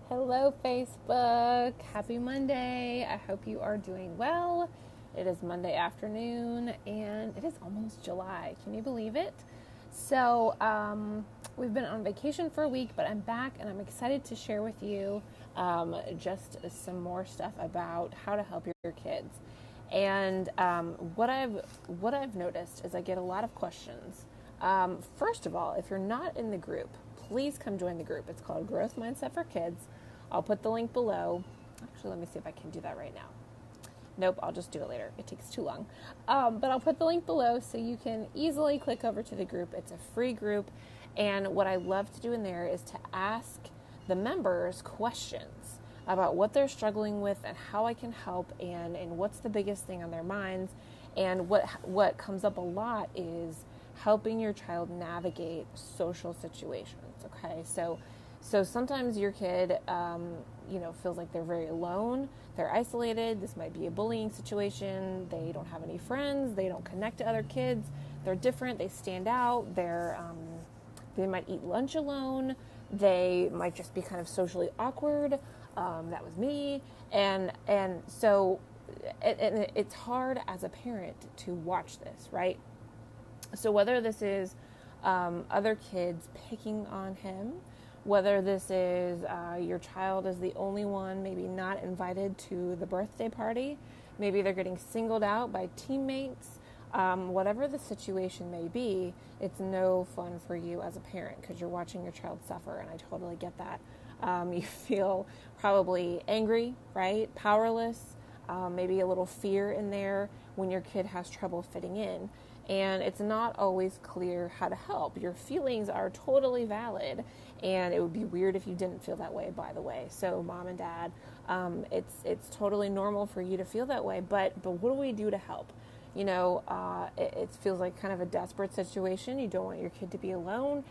Hello, Facebook. Happy Monday. I hope you are doing well. It is Monday afternoon and it is almost July. Can you believe it? We've been on vacation for a week, but I'm back and I'm excited to share with you just some more stuff about how to help your kids. And what I've noticed is I get a lot of questions. First of all, if you're not in the group, please come join the group. It's called Growth Mindset for Kids. I'll put the link below. Actually, let me see if I can do that right now. Nope, I'll just do it later. It takes too long. But I'll put the link below so you can easily click over to the group. It's a free group. And what I love to do in there is to ask the members questions about what they're struggling with and how I can help and what's the biggest thing on their minds. And what comes up a lot is helping your child navigate social situations. Okay, so sometimes your kid, feels like they're very alone. They're isolated. This might be a bullying situation. They don't have any friends. They don't connect to other kids. They're different. They stand out. They might eat lunch alone. They might just be kind of socially awkward. That was me. And so it's hard as a parent to watch this, right? So whether this is other kids picking on him, whether this is your child is the only one maybe not invited to the birthday party, maybe they're getting singled out by teammates, whatever the situation may be, it's no fun for you as a parent because you're watching your child suffer, and I totally get that. You feel probably angry, right? Powerless, maybe a little fear in there when your kid has trouble fitting in. And it's not always clear how to help. Your feelings are totally valid, and it would be weird if you didn't feel that way, by the way. So mom and dad, it's totally normal for you to feel that way, but what do we do to help? It feels like kind of a desperate situation. You don't want your kid to be alone.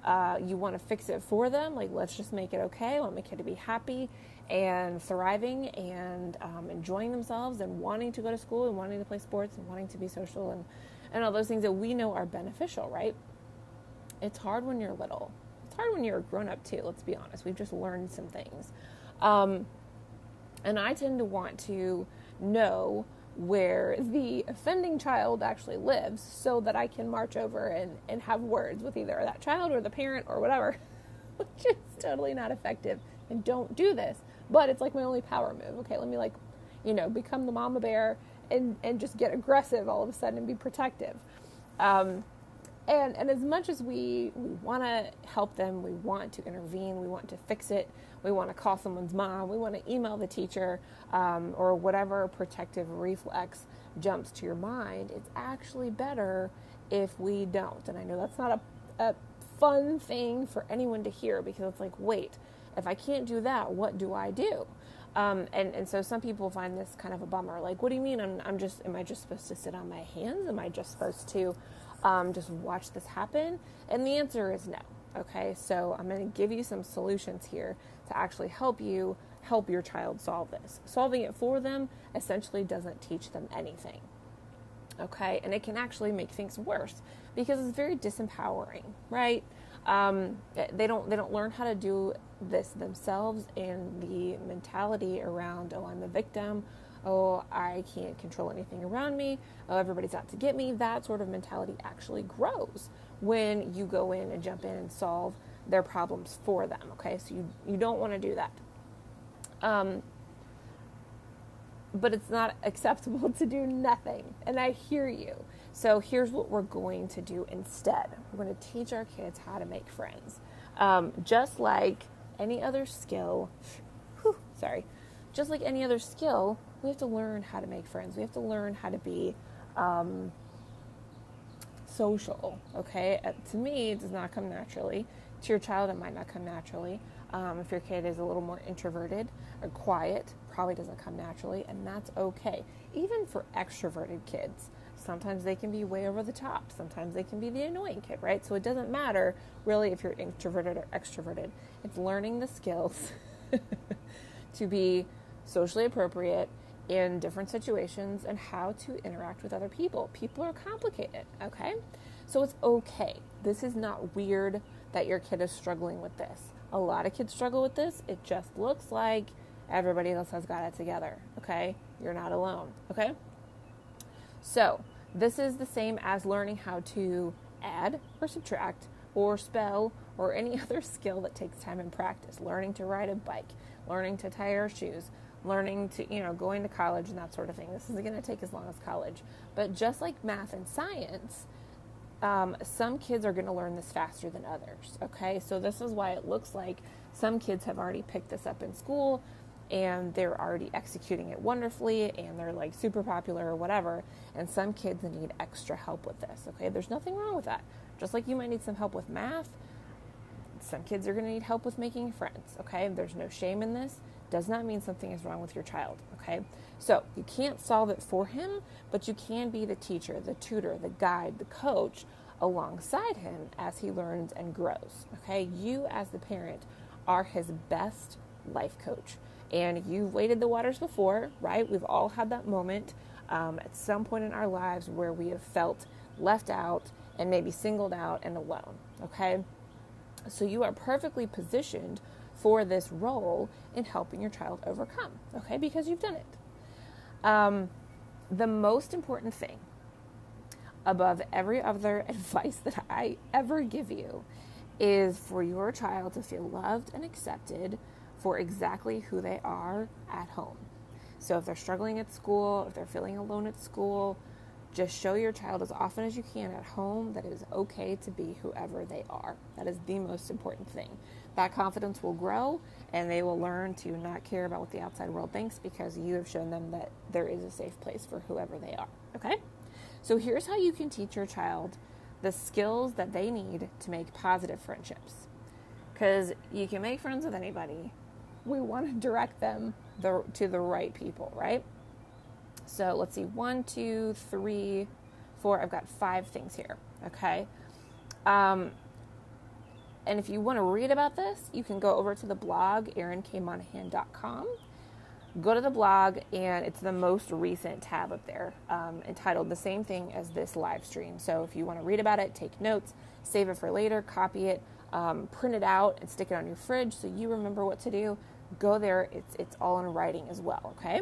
You want to fix it for them. Like, let's just make it okay. I want my kid to be happy and thriving and enjoying themselves and wanting to go to school and wanting to play sports and wanting to be social and all those things that we know are beneficial, right? It's hard when you're little. It's hard when you're a grown-up too, let's be honest. We've just learned some things. And I tend to want to know where the offending child actually lives so that I can march over and have words with either that child or the parent or whatever, which is totally not effective. And don't do this. But it's like my only power move. Okay, let me become the mama bear and just get aggressive all of a sudden and be protective. And as much as we want to help them, we want to intervene, we want to fix it, we want to call someone's mom, we want to email the teacher, or whatever protective reflex jumps to your mind, it's actually better if we don't. And I know that's not a fun thing for anyone to hear, because it's like, wait, if I can't do that, what do I do? And so some people find this kind of a bummer. Like, what do you mean? Am I just supposed to sit on my hands? Am I just supposed to just watch this happen? And the answer is no. Okay, so I'm going to give you some solutions here to actually help your child solve this. Solving it for them essentially doesn't teach them anything. Okay, and it can actually make things worse because it's very disempowering, right? They don't learn how to do this themselves, and the mentality around, oh, I'm the victim, oh, I can't control anything around me, oh, everybody's out to get me, that sort of mentality actually grows when you go in and jump in and solve their problems for them. Okay, so you don't want to do that. But it's not acceptable to do nothing. And I hear you. So here's what we're going to do instead. We're going to teach our kids how to make friends. Just like any other skill, just like any other skill, we have to learn how to make friends. We have to learn how to be social, okay? To me, it does not come naturally. To your child, it might not come naturally. If your kid is a little more introverted or quiet, probably doesn't come naturally, and that's okay. Even for extroverted kids, sometimes they can be way over the top. Sometimes they can be the annoying kid, right? So it doesn't matter really if you're introverted or extroverted. It's learning the skills to be socially appropriate in different situations and how to interact with other people. People are complicated, okay? So it's okay. This is not weird that your kid is struggling with this. A lot of kids struggle with this. It just looks like everybody else has got it together, okay? You're not alone, okay? So this is the same as learning how to add or subtract or spell or any other skill that takes time and practice. Learning to ride a bike, learning to tie our shoes, learning to, going to college and that sort of thing. This isn't going to take as long as college. But just like math and science, some kids are going to learn this faster than others, okay? So this is why it looks like some kids have already picked this up in school and they're already executing it wonderfully and they're like super popular or whatever, and some kids need extra help with this, okay? There's nothing wrong with that. Just like you might need some help with math, some kids are going to need help with making friends, okay? There's no shame in this. Does not mean something is wrong with your child, okay? So you can't solve it for him, but you can be the teacher, the tutor, the guide, the coach alongside him as he learns and grows, okay? You as the parent are his best life coach, and you've waded the waters before, right? We've all had that moment at some point in our lives where we have felt left out and maybe singled out and alone, okay? So you are perfectly positioned for this role in helping your child overcome, okay? Because you've done it. The most important thing above every other advice that I ever give you is for your child to feel loved and accepted for exactly who they are at home. So if they're struggling at school, if they're feeling alone at school, just show your child as often as you can at home that it is okay to be whoever they are. That is the most important thing. That confidence will grow, and they will learn to not care about what the outside world thinks because you have shown them that there is a safe place for whoever they are, okay? So here's how you can teach your child the skills that they need to make positive friendships. Because you can make friends with anybody. We want to direct them to the right people, right? So let's see, 1, 2, 3, 4. I've got 5 things here, okay? And if you want to read about this, you can go over to the blog, erinKmonahan.com. Go to the blog, and it's the most recent tab up there, entitled the same thing as this live stream. So if you want to read about it, take notes, save it for later, copy it, print it out, and stick it on your fridge so you remember what to do. Go there. It's all in writing as well, okay?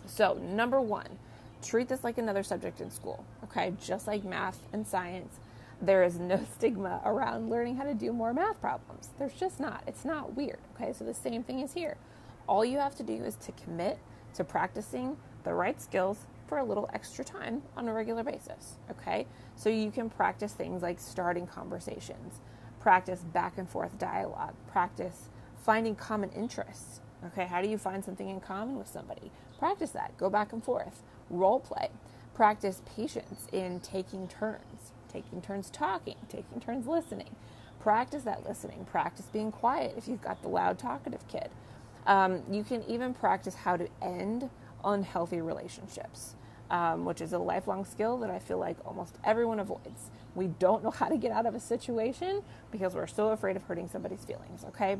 So, number 1, treat this like another subject in school, okay? Just like math and science, there is no stigma around learning how to do more math problems. There's just not. It's not weird, okay? So the same thing is here. All you have to do is to commit to practicing the right skills for a little extra time on a regular basis, okay? So you can practice things like starting conversations, practice back and forth dialogue, practice finding common interests, okay? How do you find something in common with somebody? Practice that. Go back and forth. Role play. Practice patience in taking turns talking, taking turns listening. Practice that listening. Practice being quiet if you've got the loud, talkative kid. You can even practice how to end unhealthy relationships, which is a lifelong skill that I feel like almost everyone avoids. We don't know how to get out of a situation because we're so afraid of hurting somebody's feelings, okay?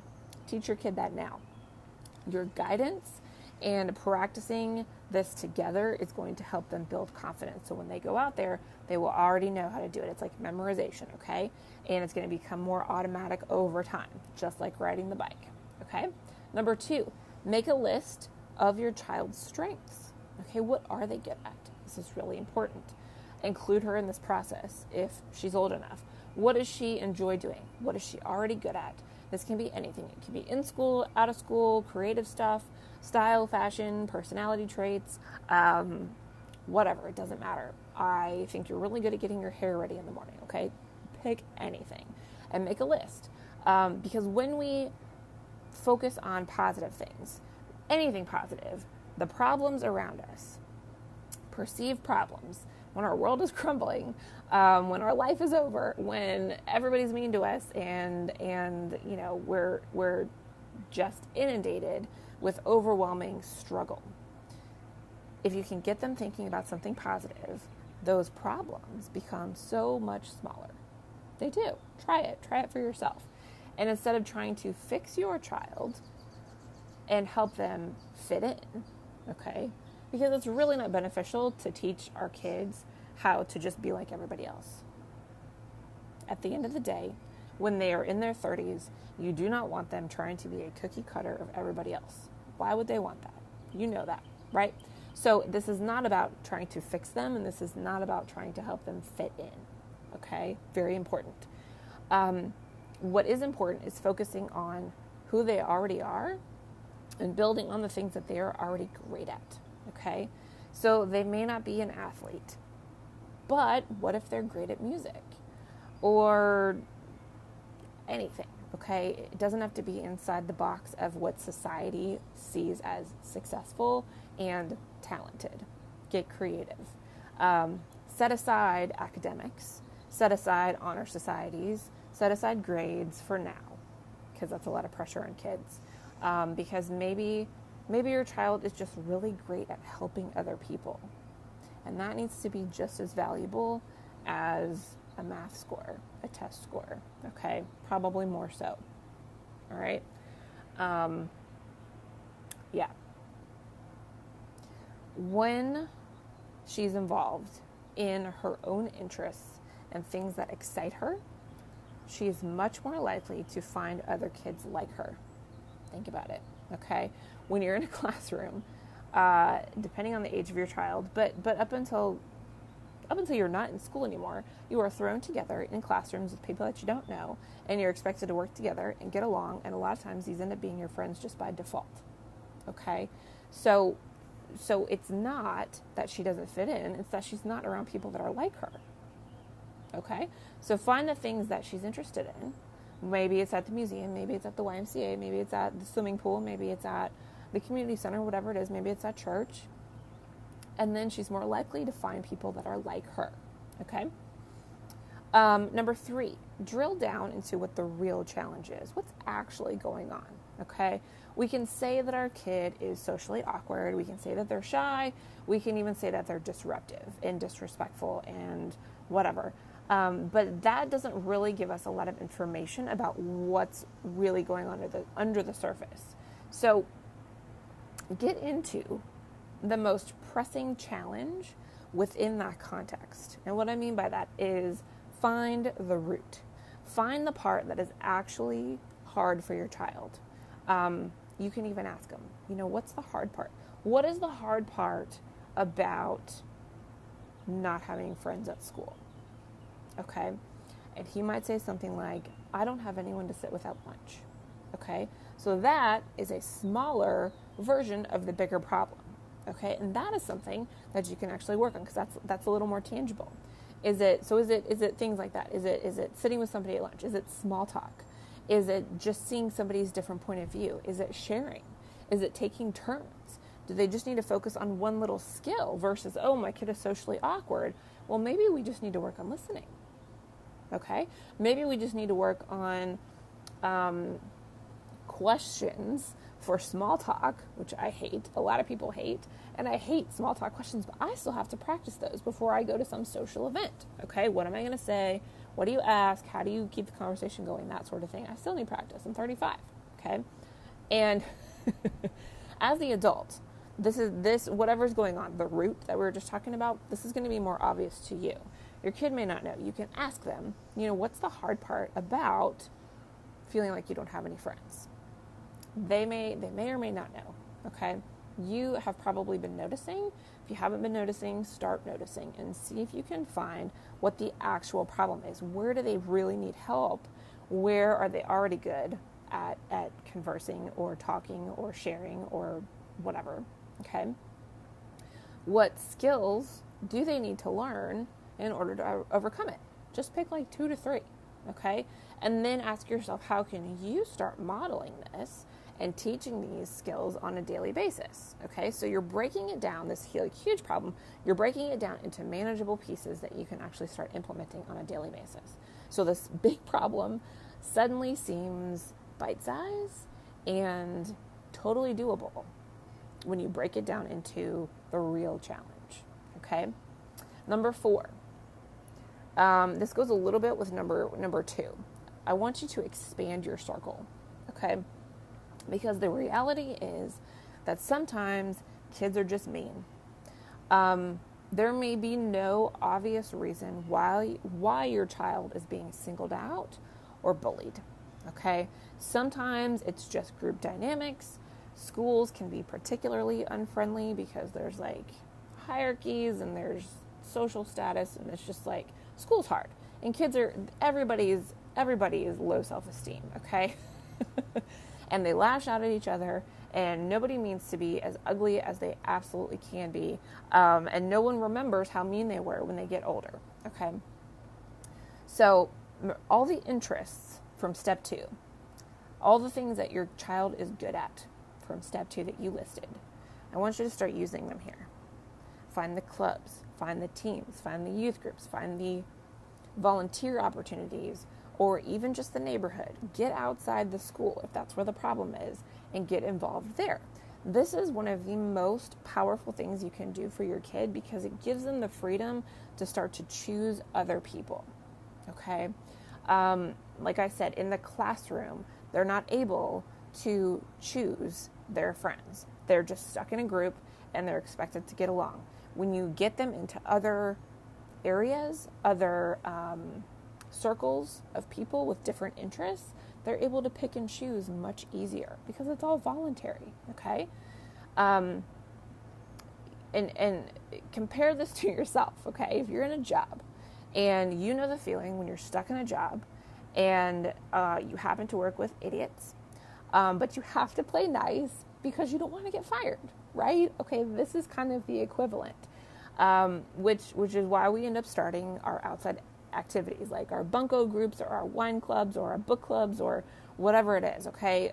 Teach your kid that now. Your guidance and practicing this together is going to help them build confidence. So when they go out there, they will already know how to do it. It's like memorization, okay? And it's going to become more automatic over time, just like riding the bike, okay? Number 2, make a list of your child's strengths. Okay, what are they good at? This is really important. Include her in this process if she's old enough. What does she enjoy doing? What is she already good at? This can be anything. It can be in school, out of school, creative stuff, style, fashion, personality traits, whatever. It doesn't matter. I think you're really good at getting your hair ready in the morning, okay? Pick anything and make a list. Because when we focus on positive things, anything positive, the problems around us, perceived problems, when our world is crumbling, when our life is over, when everybody's mean to us, and you know we're just inundated with overwhelming struggle. If you can get them thinking about something positive, those problems become so much smaller. They do. Try it for yourself. And instead of trying to fix your child and help them fit in, okay? Because it's really not beneficial to teach our kids how to just be like everybody else. At the end of the day, when they are in their 30s You do not want them trying to be a cookie cutter of everybody else. Why would they want that? You know that, right? So this is not about trying to fix them, and this is not about trying to help them fit in, okay? Very important. What is important is focusing on who they already are and building on the things that they are already great at, okay? So they may not be an athlete, but what if they're great at music or anything, okay? It doesn't have to be inside the box of what society sees as successful and talented. Get creative. Set aside academics, set aside honor societies, set aside grades for now, because that's a lot of pressure on kids. Because maybe your child is just really great at helping other people, and that needs to be just as valuable as a math score, a test score, okay? Probably more so, all right? Yeah. When she's involved in her own interests and things that excite her, she is much more likely to find other kids like her. Think about it, okay? When you're in a classroom, depending on the age of your child, but up until you're not in school anymore, you are thrown together in classrooms with people that you don't know, and you're expected to work together and get along, and a lot of times these end up being your friends just by default, okay? So it's not that she doesn't fit in, it's that she's not around people that are like her, okay? So find the things that she's interested in. Maybe it's at the museum, maybe it's at the YMCA, maybe it's at the swimming pool, maybe it's at the community center, whatever it is, maybe it's at church. And then she's more likely to find people that are like her, okay? Number 3, drill down into what the real challenge is. What's actually going on, okay? We can say that our kid is socially awkward. We can say that they're shy. We can even say that they're disruptive and disrespectful and whatever. But that doesn't really give us a lot of information about what's really going on under the surface. So get into the most pressing challenge within that context. And what I mean by that is find the root. Find the part that is actually hard for your child. You can even ask them, what's the hard part? What is the hard part about not having friends at school? Okay? And he might say something like, I don't have anyone to sit with at lunch. Okay? So that is a smaller version of the bigger problem. Okay? And that is something that you can actually work on, because that's a little more tangible. Is it things like that? Is it sitting with somebody at lunch? Is it small talk? Is it just seeing somebody's different point of view? Is it sharing? Is it taking turns? Do they just need to focus on one little skill versus, oh, my kid is socially awkward? Well, maybe we just need to work on listening. Okay? Maybe we just need to work on questions for small talk, which I hate. A lot of people hate. And I hate small talk questions, but I still have to practice those before I go to some social event. Okay? What am I going to say? What do you ask? How do you keep the conversation going? That sort of thing. I still need practice. I'm 35. Okay? And as the adult, this whatever's going on, the root that we were just talking about, this is going to be more obvious to you. Your kid may not know. You can ask them, what's the hard part about feeling like you don't have any friends? They may or may not know, okay? You have probably been noticing. If you haven't been noticing, start noticing and see if you can find what the actual problem is. Where do they really need help? Where are they already good at conversing or talking or sharing or whatever, okay? What skills do they need to learn in order to overcome it? Just pick like 2 to 3, okay? And then ask yourself, how can you start modeling this and teaching these skills on a daily basis, okay? So you're breaking it down, this huge problem, you're breaking it down into manageable pieces that you can actually start implementing on a daily basis. So this big problem suddenly seems bite-sized and totally doable when you break it down into the real challenge, okay? Number 4. This goes a little bit with number 2. I want you to expand your circle, okay? Because the reality is that sometimes kids are just mean. There may be no obvious reason why your child is being singled out or bullied, Okay? Sometimes it's just group dynamics. Schools can be particularly unfriendly because there's like hierarchies and there's social status, and it's just like school's hard. And everybody is low self-esteem, okay? And they lash out at each other, and nobody means to be as ugly as they absolutely can be. And no one remembers how mean they were when they get older, okay? So all the interests from step 2, all the things that your child is good at from step 2 that you listed, I want you to start using them here. Find the clubs, find the teams, find the youth groups, find the volunteer opportunities, or even just the neighborhood. Get outside the school if that's where the problem is, and get involved there. This is one of the most powerful things you can do for your kid because it gives them the freedom to start to choose other people, okay? Like I said, in the classroom, they're not able to choose their friends. They're just stuck in a group and they're expected to get along. When you get them into other areas, other circles of people with different interests, they're able to pick and choose much easier because it's all voluntary, okay? And compare this to yourself, okay? If you're in a job and you know the feeling when you're stuck in a job and you happen to work with idiots, but you have to play nice because you don't want to get fired, right? Okay, this is kind of the equivalent, which is why we end up starting our outside activities like our bunco groups or our wine clubs or our book clubs or whatever it is, okay?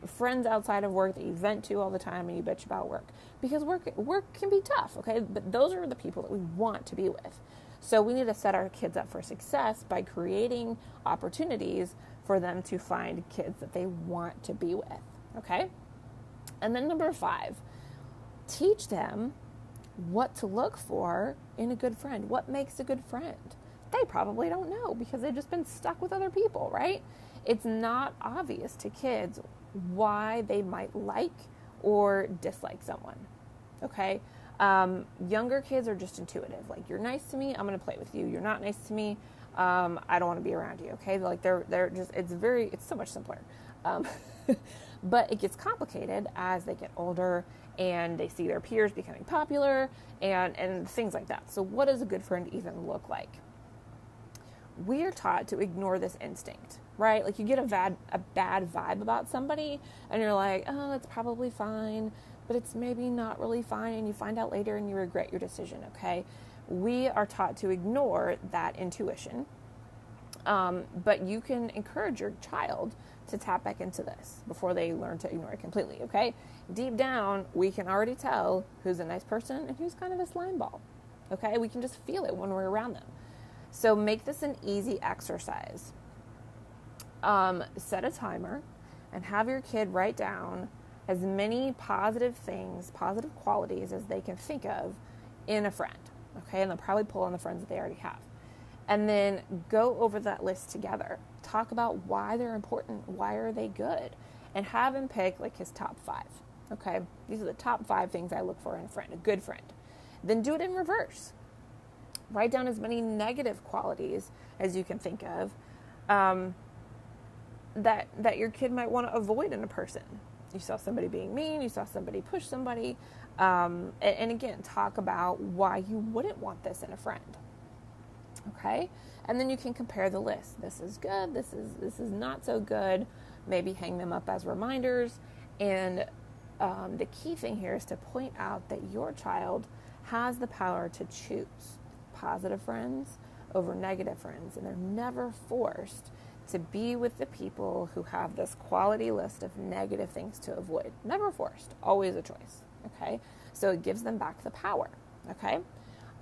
Friends outside of work that you vent to all the time and you bitch about work. Because work can be tough, okay? But those are the people that we want to be with. So we need to set our kids up for success by creating opportunities for them to find kids that they want to be with, okay? And then number 5, teach them what to look for in a good friend. What makes a good friend? They probably don't know because they've just been stuck with other people, right? It's not obvious to kids why they might like or dislike someone, okay? Younger kids are just intuitive. Like, you're nice to me, I'm going to play with you. You're not nice to me, I don't want to be around you, okay? Like, they're just, it's so much simpler. But it gets complicated as they get older and they see their peers becoming popular and things like that. So what does a good friend even look like? We are taught to ignore this instinct, right? Like, you get a bad vibe about somebody and you're like, oh, it's probably fine, but it's maybe not really fine, and you find out later and you regret your decision, okay? We are taught to ignore that intuition, but you can encourage your child to tap back into this before they learn to ignore it completely, okay? Deep down, we can already tell who's a nice person and who's kind of a slime ball, okay? We can just feel it when we're around them. So make this an easy exercise. Set a timer and have your kid write down as many positive things, positive qualities as they can think of in a friend, okay? And they'll probably pull on the friends that they already have. And then go over that list together. Talk about why they're important, why are they good, and have him pick like his top 5, okay? These are the top 5 things I look for in a friend, a good friend. Then do it in reverse. Write down as many negative qualities as you can think of that your kid might want to avoid in a person. You saw somebody being mean, you saw somebody push somebody, and again, talk about why you wouldn't want this in a friend, okay? And then you can compare the list. This is good, this is not so good. Maybe hang them up as reminders. And the key thing here is to point out that your child has the power to choose positive friends over negative friends, and they're never forced to be with the people who have this quality list of negative things to avoid. Never forced, always a choice, okay? So it gives them back the power, okay?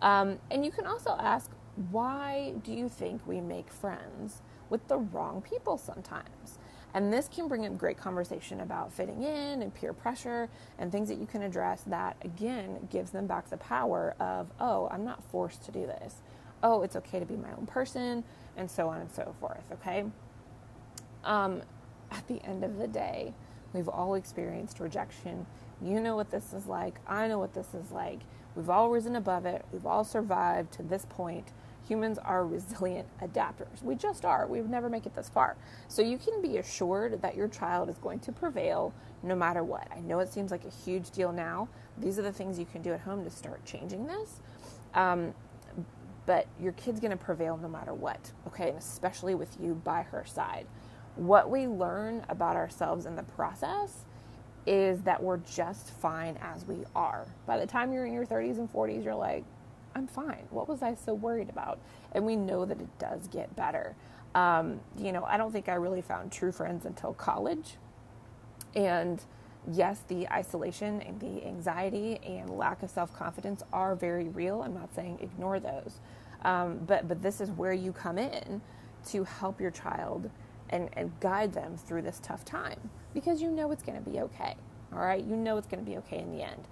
And you can also ask, why do you think we make friends with the wrong people sometimes? And this can bring up great conversation about fitting in and peer pressure and things that you can address that, again, gives them back the power of, oh, I'm not forced to do this. Oh, it's okay to be my own person, and so on and so forth, okay? At the end of the day, we've all experienced rejection. You know what this is like. I know what this is like. We've all risen above it. We've all survived to this point. Humans are resilient adapters. We just are. We would never make it this far. So you can be assured that your child is going to prevail no matter what. I know it seems like a huge deal now. These are the things you can do at home to start changing this. But your kid's going to prevail no matter what, okay? And especially with you by her side. What we learn about ourselves in the process is that we're just fine as we are. By the time you're in your 30s and 40s, you're like, I'm fine. What was I so worried about? And we know that it does get better. I don't think I really found true friends until college. And yes, the isolation and the anxiety and lack of self-confidence are very real. I'm not saying ignore those. But this is where you come in to help your child and guide them through this tough time, because you know it's going to be okay. All right. You know it's going to be okay in the end.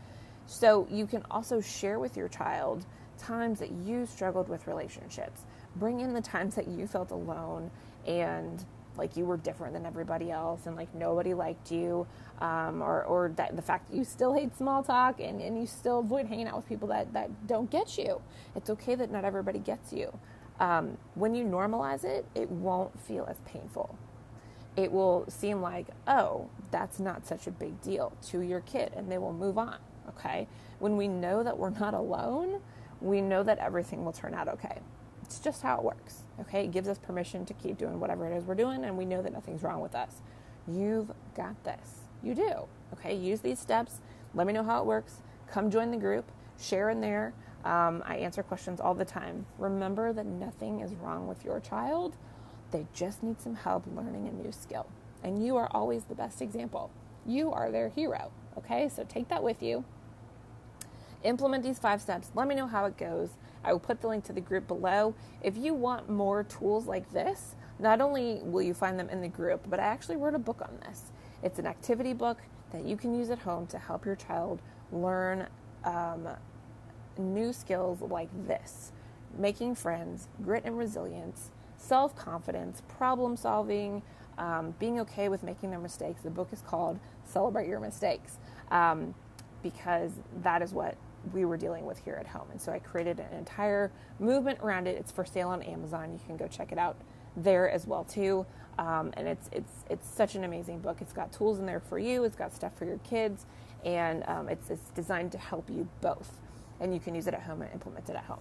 So you can also share with your child times that you struggled with relationships. Bring in the times that you felt alone and like you were different than everybody else and like nobody liked you, or that the fact that you still hate small talk and you still avoid hanging out with people that don't get you. It's okay that not everybody gets you. When you normalize it, it won't feel as painful. It will seem like, oh, that's not such a big deal to your kid, and they will move on, okay? When we know that we're not alone, we know that everything will turn out okay. It's just how it works, okay? It gives us permission to keep doing whatever it is we're doing, and we know that nothing's wrong with us. You've got this. You do, okay? Use these steps. Let me know how it works. Come join the group. Share in there. I answer questions all the time. Remember that nothing is wrong with your child. They just need some help learning a new skill. And you are always the best example. You are their hero, okay? So take that with you. Implement these 5 steps. Let me know how it goes. I will put the link to the group below. If you want more tools like this, not only will you find them in the group, but I actually wrote a book on this. It's an activity book that you can use at home to help your child learn new skills like this: making friends, grit and resilience, self-confidence, problem solving, being okay with making their mistakes. The book is called Celebrate Your Mistakes, because that is what we were dealing with here at home. And so I created an entire movement around it. It's for sale on Amazon. You can go check it out there as well too. And it's such an amazing book. It's got tools in there for you. It's got stuff for your kids, and it's designed to help you both. And you can use it at home and implement it at home.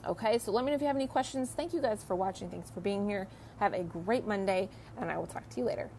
Okay, so let me know if you have any questions. Thank you guys for watching. Thanks for being here. Have a great Monday, and I will talk to you later.